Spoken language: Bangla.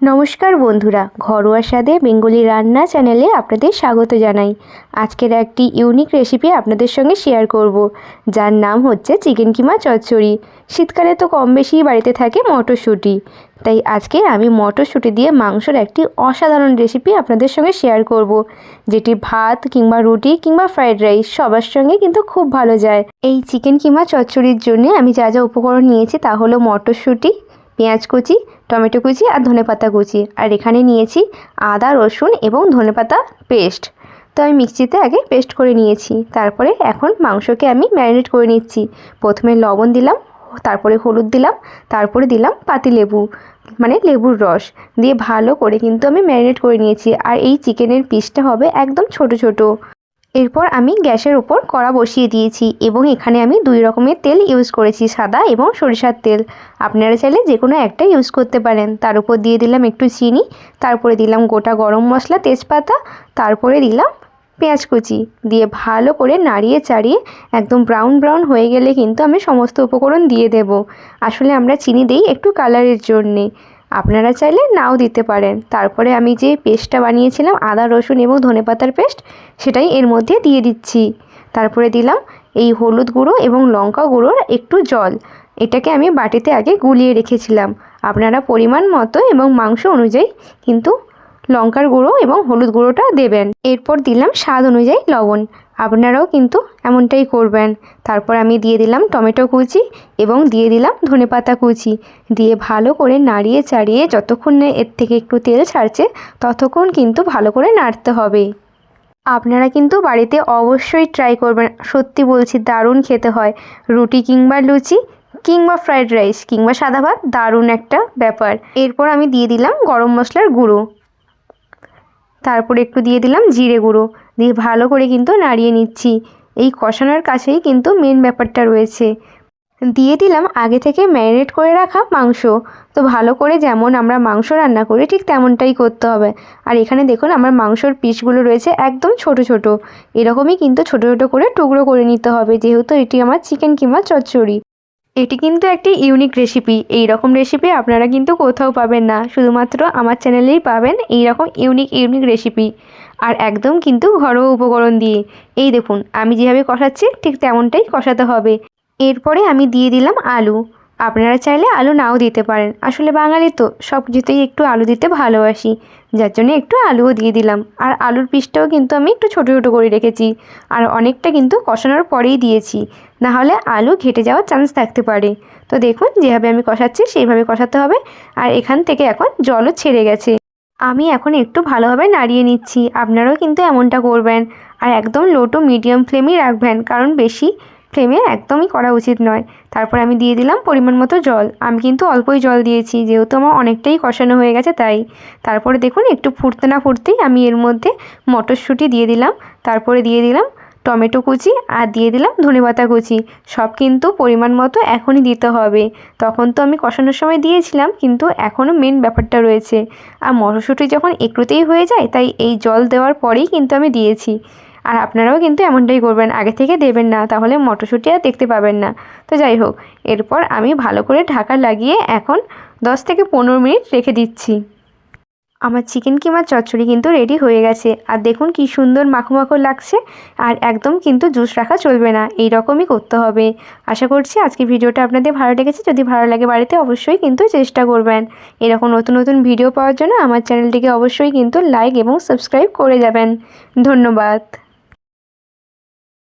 নমস্কার বন্ধুরা, ঘরোয়া স্বাদে বেঙ্গলি রান্না চ্যানেলে আপনাদের স্বাগত জানাই। আজকের একটি ইউনিক রেসিপি আপনাদের সঙ্গে শেয়ার করব, যার নাম হচ্ছে চিকেন কিমা চচ্চড়ি। শীতকালে তো কম বেশি বাড়িতে থাকে মটরশুঁটি, তাই আজকে আমি মটরশুঁটি দিয়ে মাংসর একটি অসাধারণ রেসিপি আপনাদের সঙ্গে শেয়ার করব, যেটি ভাত কিংবা রুটি কিংবা ফ্রাইড রাইস সবার সঙ্গে কিন্তু খুব ভালো যায়। এই চিকেন কিমা চচ্চড়ির জন্য আমি যা যা উপকরণ নিয়েছি তা হলো মটরশুঁটি, পেঁয়াজ কুচি, টমেটো কুচি আর ধনেপাতা কুচি। আর এখানে নিয়েছি আদা, রসুন এবং ধনেপাতা পেস্ট। তো আমি মিক্সিতে আগে পেস্ট করে নিয়েছি। তারপরে এখন মাংসকে আমি ম্যারিনেট করে নিচ্ছি। প্রথমে লবণ দিলাম, তারপরে হলুদ দিলাম, তারপরে দিলাম পাতিলেবু মানে লেবুর রস দিয়ে ভালো করে কিন্তু আমি ম্যারিনেট করে নিয়েছি। আর এই চিকেনের পিসটা হবে একদম ছোট ছোট। এরপর আমি গ্যাসের উপর কড়া বসিয়ে দিয়েছি এবং এখানে আমি দুই রকমের তেল ইউজ করেছি, সাদা এবং সরিষার তেল। আপনারা চাইলে যে কোনো একটা ইউজ করতে পারেন। তার উপর দিয়ে দিলাম একটু চিনি, তারপরে দিলাম গোটা গরম মশলা, তেজপাতা, তারপরে দিলাম পেঁয়াজ কুচি দিয়ে ভালো করে নাড়িয়ে চাড়িয়ে একদম ব্রাউন ব্রাউন হয়ে গেলে কিন্তু আমি সমস্ত উপকরণ দিয়ে দেব। আসলে আমরা চিনি দিই একটু কালারের জন্যে, আপনারা চাইলে নাও দিতে পারেন। তারপরে আমি যে পেস্টটা বানিয়েছিলাম আদা, রসুন এবং ধনেপাতার পেস্ট, সেটাই এর মধ্যে দিয়ে দিচ্ছি। তারপরে দিলাম এই হলুদ গুঁড়ো এবং লঙ্কা গুঁড়োর একটু জল। এটাকে আমি বাটিতে আগে গুলিয়ে রেখেছিলাম। আপনারা পরিমাণ মতো এবং মাংস অনুযায়ী কিন্তু লঙ্কার গুঁড়ো এবং হলুদ গুঁড়োটা দেবেন। এরপর দিলাম স্বাদ অনুযায়ী লবণ, আপনারাও কিন্তু এমনটাই করবেন। তারপর আমি দিয়ে দিলাম টমেটো কুচি এবং দিয়ে দিলাম ধনেপাতা কুচি দিয়ে ভালো করে নাড়িয়ে চাড়িয়ে যতক্ষণ না এর থেকে একটু তেল ছাড়ছে ততক্ষণ কিন্তু ভালো করে নাড়তে হবে। আপনারা কিন্তু বাড়িতে অবশ্যই ট্রাই করবেন, সত্যি বলছি দারুণ খেতে হয়। রুটি কিংবা লুচি কিংবা ফ্রাইড রাইস কিংবা সাদা ভাত, দারুণ একটা ব্যাপার। এরপর আমি দিয়ে দিলাম গরম মশলার গুঁড়ো, তারপরে একটু দিয়ে দিলাম জিরে গুঁড়ো দিয়ে ভালো করে কিন্তু নাড়িয়ে নিচ্ছি। এই কষানোর কাছেই কিন্তু মেন ব্যাপারটা রয়েছে। দিয়ে দিলাম আগে থেকে ম্যারিনেট করে রাখা মাংস। তো ভালো করে যেমন আমরা মাংস রান্না করি ঠিক তেমনটাই করতে হবে। আর এখানে দেখুন আমার মাংসর পিসগুলো রয়েছে একদম ছোট ছোট, এরকমই কিন্তু ছোট ছোট করে টুকরো করে নিতে হবে, যেহেতু এটি আমার চিকেন কিমা চচ্চড়ি। এটি কিন্তু একটি ইউনিক রেসিপি। এই রকম রেসিপি আপনারা কিন্তু কোথাও পাবেন না, শুধুমাত্র আমার চ্যানেলেই পাবেন এই রকম ইউনিক রেসিপি। আর একদম কিন্তু ঘরোয়া উপকরণ দিয়ে। এই দেখুন আমি যেভাবে কষাচ্ছি ঠিক তেমনটাই কষাতে হবে। এরপরে আমি দিয়ে দিলাম আলু। আপনারা চাইলে আলু নাও দিতে পারেন, আসলে বাঙালি তো সব কিছুতেই একটু আলু দিতে ভালোবাসি, যার জন্য একটু আলুও দিয়ে দিলাম। আর আলুর পিসটাও কিন্তু আমি একটু ছোটো ছোটো করে রেখেছি, আর অনেকটা কিন্তু কষানোর পরেই দিয়েছি, নাহলে আলু ঘেটে যাওয়ার চান্স থাকতে পারে। তো দেখুন যেভাবে আমি কষাচ্ছি সেইভাবে কষাতে হবে। আর এখান থেকে এখন জলও ছেড়ে গেছে। আমি এখন একটু ভালোভাবে নাড়িয়ে নিচ্ছি, আপনারাও কিন্তু এমনটা করবেন। আর একদম লো টু মিডিয়াম ফ্লেমেই রাখবেন, কারণ বেশি ফ্লেমে একদমই করা উচিত নয়। তারপর আমি দিয়ে দিলাম পরিমাণ মতো জল। আমি কিন্তু অল্পই জল দিয়েছি, যেহেতু আমার অনেকটাই কষানো হয়ে গেছে তাই। তারপরে দেখুন একটু ফুটতে না ফুটতেই আমি এর মধ্যে মটরশুঁটি দিয়ে দিলাম, তারপরে দিয়ে দিলাম টমেটো কুচি আর দিয়ে দিলাম ধনেপাতা কুচি। সব কিন্তু পরিমাণ মতো এখনই দিতে হবে, তখন তো আমি কষানোর সময় দিয়েছিলাম, কিন্তু এখনও মেন ব্যাপারটা রয়েছে। আর মটরশুঁটি যখন একটুতেই হয়ে যায় তাই এই জল দেওয়ার পরেই কিন্তু আমি দিয়েছি। আর আপনারাও কিন্তু এমনটাই করবেন, আগে থেকে দেবেন না, তাহলে মটরশুঁটি আর দেখতে পাবেন না। তো যাই হোক, এরপর আমি ভালো করে ঢাকা লাগিয়ে এখন 10 থেকে 15 মিনিট রেখে দিচ্ছি। আমার চিকেন কিমা চচ্চড়ি কিন্তু রেডি হয়ে গেছে। আর দেখুন কি সুন্দর মাখো মাখো লাগছে। আর একদম কিন্তু জুস রাখা চলবে না, এই রকমই করতে হবে। আশা করছি আজকে ভিডিওটা আপনাদের ভালো লেগেছে। যদি ভালো লাগে বাড়িতে অবশ্যই কিন্তু চেষ্টা করবেন। এরকম নতুন নতুন ভিডিও পাওয়ার জন্য আমার চ্যানেলটিকে অবশ্যই কিন্তু লাইক এবং সাবস্ক্রাইব করে যাবেন। ধন্যবাদ।